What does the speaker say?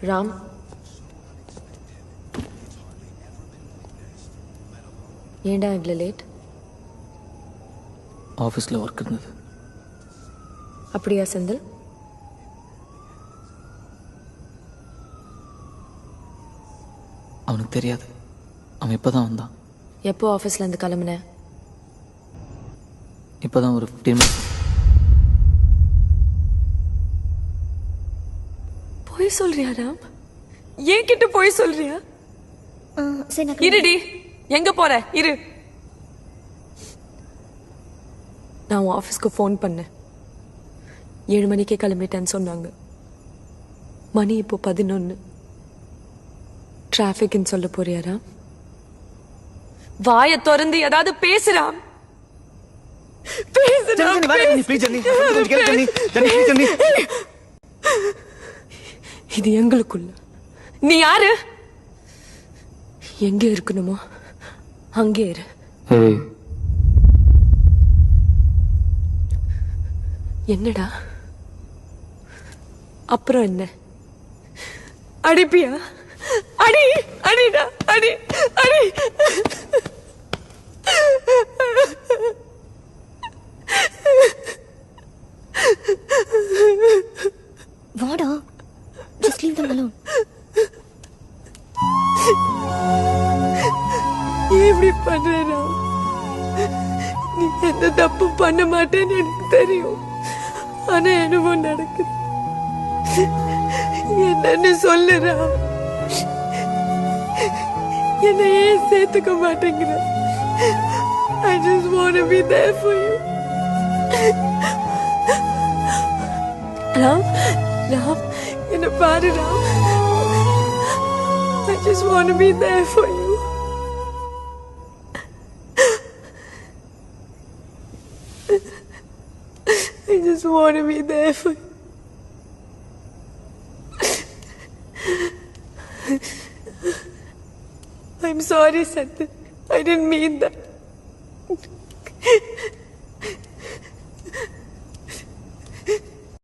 ராம், ஏண்டா இவ்வளோ லேட்? ஆஃபீஸில் ஒர்க் இருந்தது. அப்படியா செந்தில்? அவனுக்கு தெரியாது. அவன் இப்போ தான் வந்தான். எப்போ ஆஃபீஸ்லேருந்து கிளம்புனேன்? இப்போ தான் ஒரு 15 minutes. போய் சொல்றியா ராம்? ஏன் கிட்ட போய் சொல்றியா? இருடி, எங்க போற? இரு. நான் உன் ஆஃபீஸ்க்கு ஃபோன் பண்ணேன். 7 மணிக்கே கிளம்பிட்டேன்னு சொன்னாங்க. மணி இப்போ 11. டிராஃபிக்னு சொல்ல போறியா ராம்? வாயை திறந்து ஏதாவது பேசுறாம். இது எங்களுக்குள்ள. நீ யாரு? எங்க இருக்கணுமோ அங்கே இரு. என்னடா அப்புறம் என்ன? அடிப்பியா? அடி அடிடா, அடி அடி. வாடா, just leave them alone. இப்படி பண்றா? நீ எந்த தப்பு பண்ண மாட்டேன்னு எனக்கு தெரியும். ஆனா என்னவோ நடக்குது. என்னன்னு சொல்லுறா? என்னை ஏன் சேர்த்துக்க மாட்டேங்கிற? I just want to be there for you. Ram, Ram, என்ன பாரு Ram. I just want to be there for you. I just want to be there for you. I'm sorry, Satya. I didn't mean that.